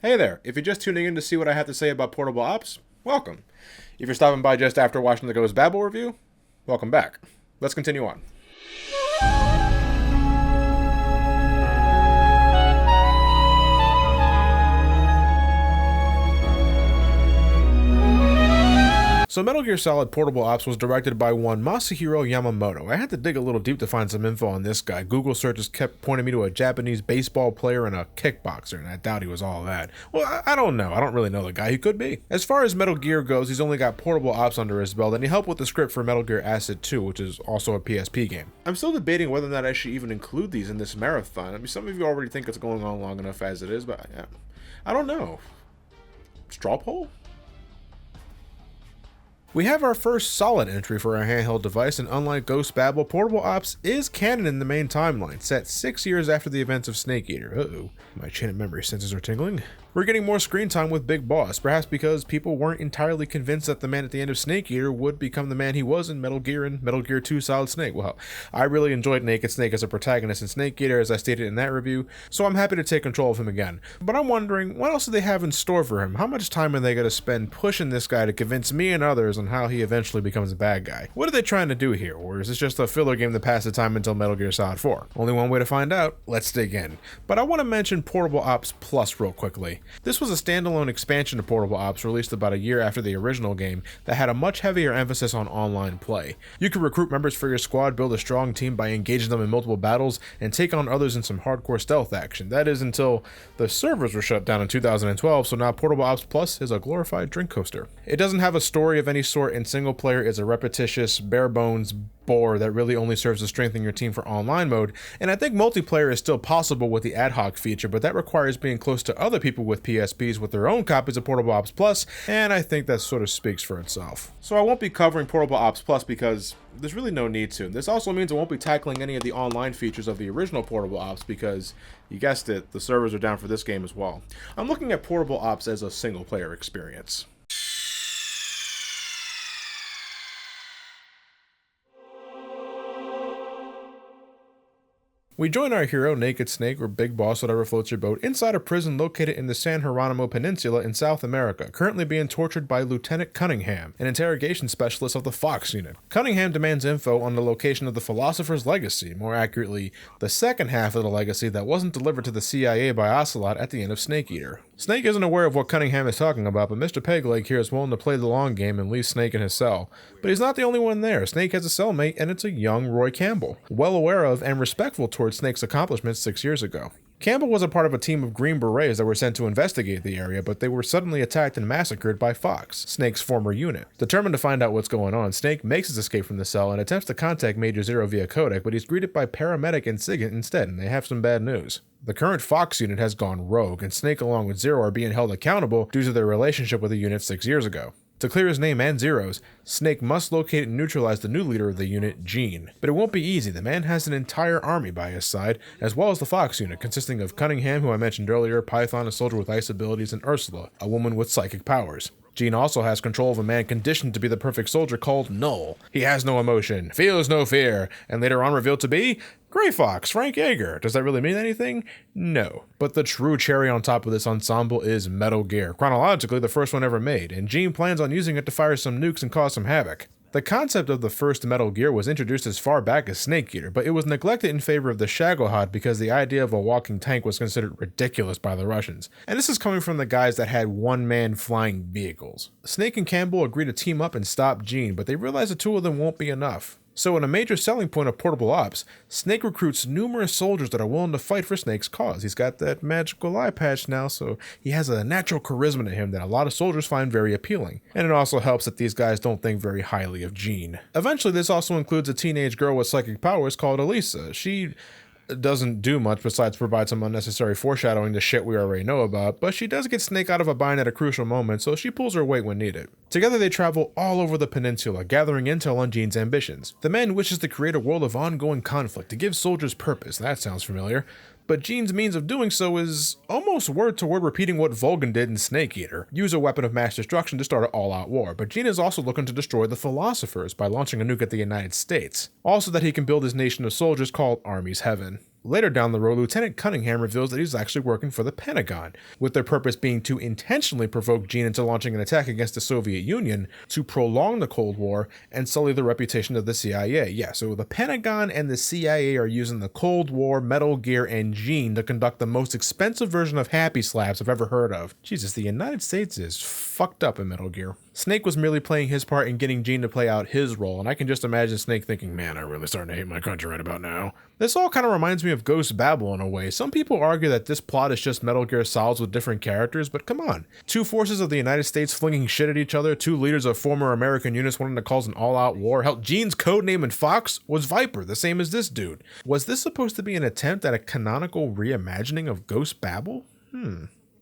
Hey there, if you're just tuning in to see what I have to say about portable ops, welcome. If you're stopping by just after watching the Goes Babble review, welcome back. Let's continue on. So Metal Gear Solid Portable Ops was directed by one Masahiro Yamamoto. I had to dig a little deep to find some info on this guy. Google searches kept pointing me to a Japanese baseball player and a kickboxer, and I doubt he was all that. Well, I don't know. I don't really know the guy. He could be. As far as Metal Gear goes, he's only got Portable Ops under his belt, and he helped with the script for Metal Gear Acid 2, which is also a PSP game. I'm still debating whether or not I should even include these in this marathon. I mean, some of you already think it's going on long enough as it is, but I don't know. Straw poll? We have our first solid entry for our handheld device, and unlike Ghost Babel, Portable Ops is canon in the main timeline, set 6 years after the events of Snake Eater. Uh-oh, my chain of memory sensors are tingling. We're getting more screen time with Big Boss, perhaps because people weren't entirely convinced that the man at the end of Snake Eater would become the man he was in Metal Gear and Metal Gear 2 Solid Snake. Well, I really enjoyed Naked Snake as a protagonist in Snake Eater, as I stated in that review, so I'm happy to take control of him again. But I'm wondering, what else do they have in store for him? How much time are they going to spend pushing this guy to convince me and others on how he eventually becomes a bad guy? What are they trying to do here, or is this just a filler game to pass the time until Metal Gear Solid 4? Only one way to find out. Let's dig in. But I want to mention Portable Ops Plus real quickly. This was a standalone expansion to Portable Ops released about a year after the original game that had a much heavier emphasis on online play. You could recruit members for your squad, build a strong team by engaging them in multiple battles, and take on others in some hardcore stealth action. That is until the servers were shut down in 2012, so now Portable Ops Plus is a glorified drink coaster. It doesn't have a story of any sort, and single player is a repetitious, bare bones bore that really only serves to strengthen your team for online mode, and I think multiplayer is still possible with the ad hoc feature, but that requires being close to other people with PSPs with their own copies of Portable Ops Plus, and I think that sort of speaks for itself. So I won't be covering Portable Ops Plus because there's really no need to. This also means I won't be tackling any of the online features of the original Portable Ops because, you guessed it, the servers are down for this game as well. I'm looking at Portable Ops as a single player experience. We join our hero, Naked Snake, or Big Boss, whatever floats your boat, inside a prison located in the San Jeronimo Peninsula in South America, currently being tortured by Lieutenant Cunningham, an interrogation specialist of the Fox Unit. Cunningham demands info on the location of the Philosopher's Legacy, more accurately, the second half of the legacy that wasn't delivered to the CIA by Ocelot at the end of Snake Eater. Snake isn't aware of what Cunningham is talking about, but Mr. Pegleg here is willing to play the long game and leave Snake in his cell. But he's not the only one there. Snake has a cellmate, and it's a young Roy Campbell, well aware of and respectful towards Snake's accomplishments 6 years ago. Campbell was a part of a team of Green Berets that were sent to investigate the area, but they were suddenly attacked and massacred by Fox, Snake's former unit. Determined to find out what's going on, Snake makes his escape from the cell and attempts to contact Major Zero via codec, but he's greeted by paramedic and Sigint instead, and they have some bad news. The current Fox unit has gone rogue, and Snake along with Zero are being held accountable due to their relationship with the unit 6 years ago. To clear his name and Zero's, Snake must locate and neutralize the new leader of the unit, Gene. But it won't be easy. The man has an entire army by his side, as well as the Fox unit, consisting of Cunningham, who I mentioned earlier, Python, a soldier with ice abilities, and Ursula, a woman with psychic powers. Gene also has control of a man conditioned to be the perfect soldier called Null. He has no emotion, feels no fear, and later on revealed to be Gray Fox, Frank Yeager. Does that really mean anything? No. But the true cherry on top of this ensemble is Metal Gear, chronologically the first one ever made, and Gene plans on using it to fire some nukes and cause some havoc. The concept of the first Metal Gear was introduced as far back as Snake Eater, but it was neglected in favor of the Shagohod because the idea of a walking tank was considered ridiculous by the Russians. And this is coming from the guys that had one-man flying vehicles. Snake and Campbell agree to team up and stop Gene, but they realize the two of them won't be enough. So in a major selling point of Portable Ops, Snake recruits numerous soldiers that are willing to fight for Snake's cause. He's got that magical eye patch now, so he has a natural charisma to him that a lot of soldiers find very appealing. And it also helps that these guys don't think very highly of Gene. Eventually, this also includes a teenage girl with psychic powers called Elisa. She doesn't do much besides provide some unnecessary foreshadowing to shit we already know about, but she does get Snake out of a bind at a crucial moment, so she pulls her weight when needed. Together they travel all over the peninsula, gathering intel on Gene's ambitions. The man wishes to create a world of ongoing conflict, to give soldiers purpose. That sounds familiar. But Gene's means of doing so is almost word-to-word repeating what Vulcan did in Snake Eater. Use a weapon of mass destruction to start an all-out war, but Gene is also looking to destroy the Philosophers by launching a nuke at the United States. Also that he can build his nation of soldiers called Army's Heaven. Later down the road, Lieutenant Cunningham reveals that he's actually working for the Pentagon, with their purpose being to intentionally provoke Gene into launching an attack against the Soviet Union to prolong the Cold War and sully the reputation of the CIA. Yeah, so the Pentagon and the CIA are using the Cold War, Metal Gear, and Gene to conduct the most expensive version of Happy Slaps I've ever heard of. Jesus, the United States is fucked up in Metal Gear. Snake was merely playing his part in getting Gene to play out his role, and I can just imagine Snake thinking, man, I'm really starting to hate my country right about now. This all kind of reminds me of Ghost Babel in a way. Some people argue that this plot is just Metal Gear Solids with different characters, but come on. Two forces of the United States flinging shit at each other, two leaders of former American units wanting to cause an all-out war. Hell, Gene's codename in Fox was Viper, the same as this dude. Was this supposed to be an attempt at a canonical reimagining of Ghost Babel?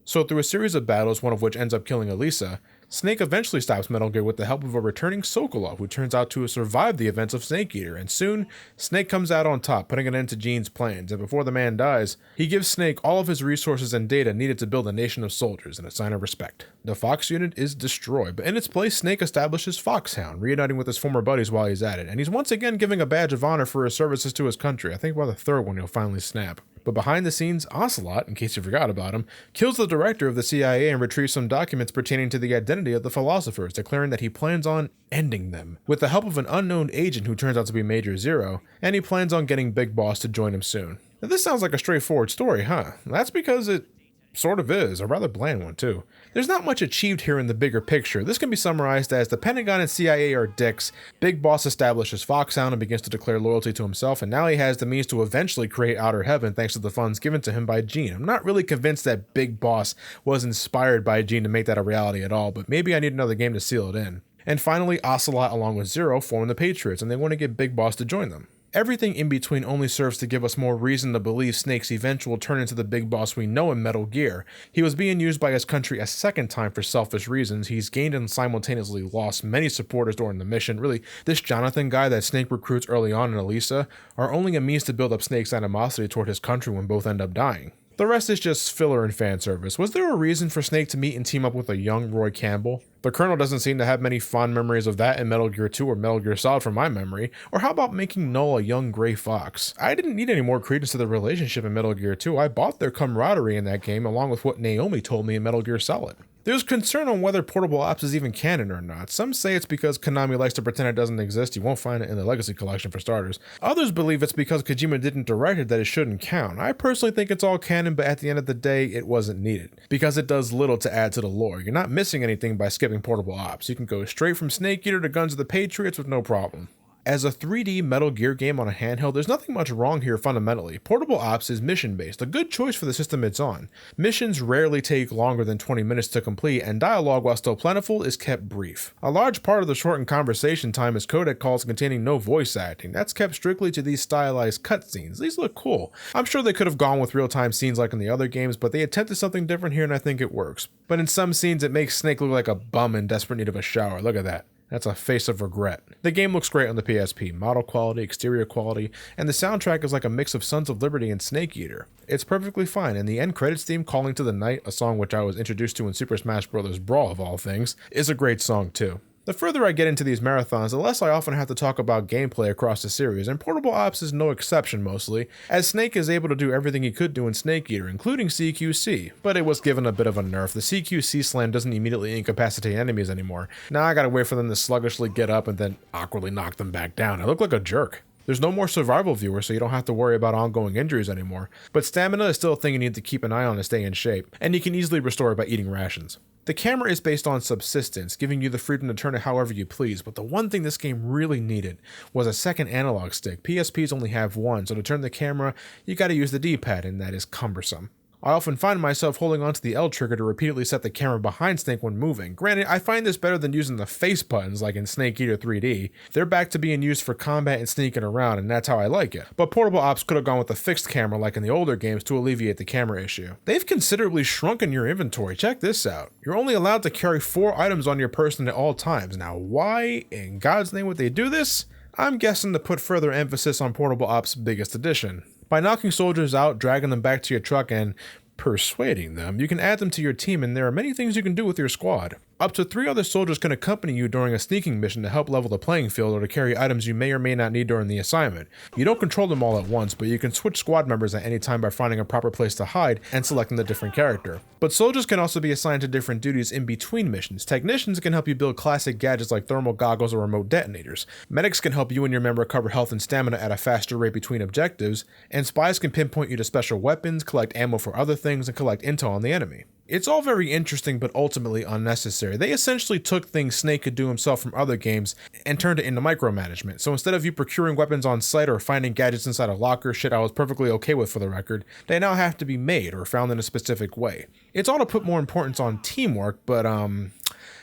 So through a series of battles, one of which ends up killing Elisa, Snake eventually stops Metal Gear with the help of a returning Sokolov, who turns out to have survived the events of Snake Eater, and soon, Snake comes out on top, putting an end to Gene's plans, and before the man dies, he gives Snake all of his resources and data needed to build a nation of soldiers in a sign of respect. The Fox unit is destroyed, but in its place, Snake establishes Foxhound, reuniting with his former buddies while he's at it, and he's once again giving a badge of honor for his services to his country. I think by the third one he'll finally snap. But behind the scenes, Ocelot, in case you forgot about him, kills the director of the CIA and retrieves some documents pertaining to the identity of the philosophers, declaring that he plans on ending them, with the help of an unknown agent who turns out to be Major Zero, and he plans on getting Big Boss to join him soon. Now, this sounds like a straightforward story, huh? That's because it sort of is, a rather bland one too. There's not much achieved here in the bigger picture. This can be summarized as the Pentagon and CIA are dicks, Big Boss establishes Foxhound and begins to declare loyalty to himself, and now he has the means to eventually create Outer Heaven thanks to the funds given to him by Gene. I'm not really convinced that Big Boss was inspired by Gene to make that a reality at all, but maybe I need another game to seal it in. And finally, Ocelot along with Zero form the Patriots, and they want to get Big Boss to join them. Everything in between only serves to give us more reason to believe Snake's eventual turn into the big boss we know in Metal Gear. He was being used by his country a second time for selfish reasons. He's gained and simultaneously lost many supporters during the mission. Really, this Jonathan guy that Snake recruits early on in Elisa are only a means to build up Snake's animosity toward his country when both end up dying. The rest is just filler and fan service. Was there a reason for Snake to meet and team up with a young Roy Campbell? The Colonel doesn't seem to have many fond memories of that in Metal Gear 2 or Metal Gear Solid from my memory. Or how about making Null a young Gray Fox? I didn't need any more credence to the relationship in Metal Gear 2. I bought their camaraderie in that game along with what Naomi told me in Metal Gear Solid. There's concern on whether Portable Ops is even canon or not. Some say it's because Konami likes to pretend it doesn't exist. You won't find it in the Legacy Collection for starters. Others believe it's because Kojima didn't direct it that it shouldn't count. I personally think it's all canon, but at the end of the day, it wasn't needed, because it does little to add to the lore. You're not missing anything by skipping Portable Ops. You can go straight from Snake Eater to Guns of the Patriots with no problem. As a 3D Metal Gear game on a handheld, there's nothing much wrong here fundamentally. Portable Ops is mission-based, a good choice for the system it's on. Missions rarely take longer than 20 minutes to complete, and dialogue, while still plentiful, is kept brief. A large part of the shortened conversation time is codec calls containing no voice acting. That's kept strictly to these stylized cutscenes. These look cool. I'm sure they could have gone with real-time scenes like in the other games, but they attempted something different here and I think it works. But in some scenes, it makes Snake look like a bum in desperate need of a shower. Look at that. That's a face of regret. The game looks great on the PSP, model quality, exterior quality, and the soundtrack is like a mix of Sons of Liberty and Snake Eater. It's perfectly fine, and the end credits theme, Calling to the Night, a song which I was introduced to in Super Smash Bros. Brawl of all things, is a great song too. The further I get into these marathons, the less I often have to talk about gameplay across the series, and Portable Ops is no exception mostly, as Snake is able to do everything he could do in Snake Eater, including CQC, but it was given a bit of a nerf. The CQC slam doesn't immediately incapacitate enemies anymore. Now I gotta wait for them to sluggishly get up and then awkwardly knock them back down. I look like a jerk. There's no more survival viewer, so you don't have to worry about ongoing injuries anymore, but stamina is still a thing you need to keep an eye on to stay in shape, and you can easily restore it by eating rations. The camera is based on subsistence, giving you the freedom to turn it however you please, but the one thing this game really needed was a second analog stick. PSPs only have one, so to turn the camera, you gotta use the D-pad, and that is cumbersome. I often find myself holding onto the L trigger to repeatedly set the camera behind Snake when moving. Granted, I find this better than using the face buttons like in Snake Eater 3D. They're back to being used for combat and sneaking around, and that's how I like it. But Portable Ops could have gone with a fixed camera like in the older games to alleviate the camera issue. They've considerably shrunken your inventory. Check this out. You're only allowed to carry 4 items on your person at all times. Now, why in God's name would they do this? I'm guessing to put further emphasis on Portable Ops' biggest addition. By knocking soldiers out, dragging them back to your truck, and persuading them, you can add them to your team, and there are many things you can do with your squad. Up to 3 other soldiers can accompany you during a sneaking mission to help level the playing field or to carry items you may or may not need during the assignment. You don't control them all at once, but you can switch squad members at any time by finding a proper place to hide and selecting the different character. But soldiers can also be assigned to different duties in between missions. Technicians can help you build classic gadgets like thermal goggles or remote detonators. Medics can help you and your member recover health and stamina at a faster rate between objectives, and spies can pinpoint you to special weapons, collect ammo for other things, and collect intel on the enemy. It's all very interesting, but ultimately unnecessary. They essentially took things Snake could do himself from other games and turned it into micromanagement. So instead of you procuring weapons on site or finding gadgets inside a locker, shit I was perfectly okay with for the record, they now have to be made or found in a specific way. It's all to put more importance on teamwork, but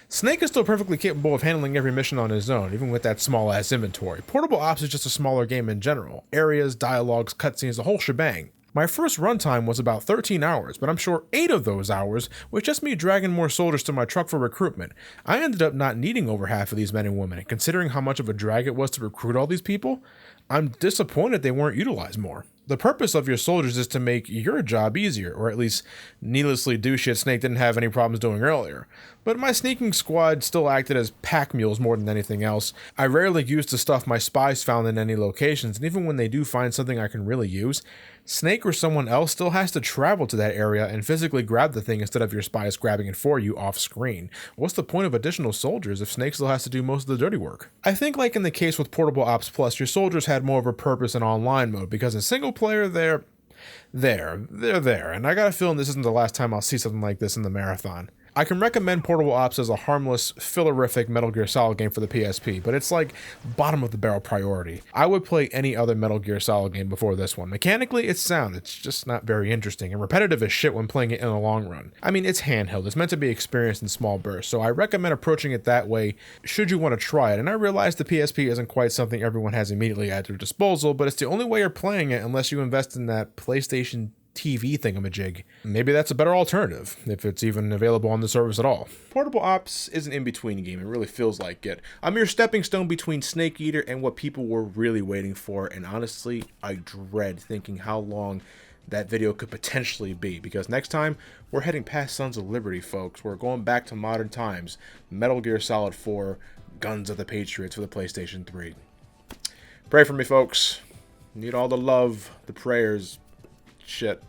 Snake is still perfectly capable of handling every mission on his own, even with that small-ass inventory. Portable Ops is just a smaller game in general. Areas, dialogues, cutscenes, the whole shebang. My first runtime was about 13 hours, but I'm sure 8 of those hours was just me dragging more soldiers to my truck for recruitment. I ended up not needing over half of these men and women, and considering how much of a drag it was to recruit all these people, I'm disappointed they weren't utilized more. The purpose of your soldiers is to make your job easier, or at least needlessly do shit Snake didn't have any problems doing earlier. But my sneaking squad still acted as pack mules more than anything else. I rarely used the stuff my spies found in any locations, and even when they do find something I can really use, Snake or someone else still has to travel to that area and physically grab the thing instead of your spies grabbing it for you off screen. What's the point of additional soldiers if Snake still has to do most of the dirty work? I think like in the case with Portable Ops Plus, your soldiers had more of a purpose in online mode, because in single player they're there, and I got a feeling this isn't the last time I'll see something like this in the marathon. I can recommend Portable Ops as a harmless, fillerific Metal Gear Solid game for the PSP, but it's like bottom of the barrel priority. I would play any other Metal Gear Solid game before this one. Mechanically, it's sound, it's just not very interesting, and repetitive as shit when playing it in the long run. I mean, it's handheld, it's meant to be experienced in small bursts, so I recommend approaching it that way should you want to try it, and I realize the PSP isn't quite something everyone has immediately at their disposal, but it's the only way you're playing it unless you invest in that PlayStation TV thingamajig. Maybe that's a better alternative, if it's even available on the service at all. Portable Ops is an in-between game, it really feels like it. A mere stepping stone between Snake Eater and what people were really waiting for, and honestly, I dread thinking how long that video could potentially be, because next time, we're heading past Sons of Liberty, folks. We're going back to modern times. Metal Gear Solid 4, Guns of the Patriots for the PlayStation 3. Pray for me, folks. Need all the love, the prayers, shit.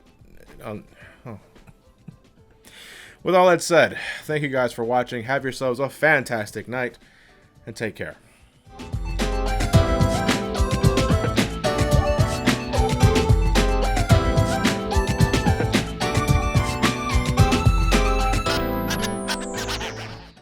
With all that said, thank you guys for watching. Have yourselves a fantastic night, and take care.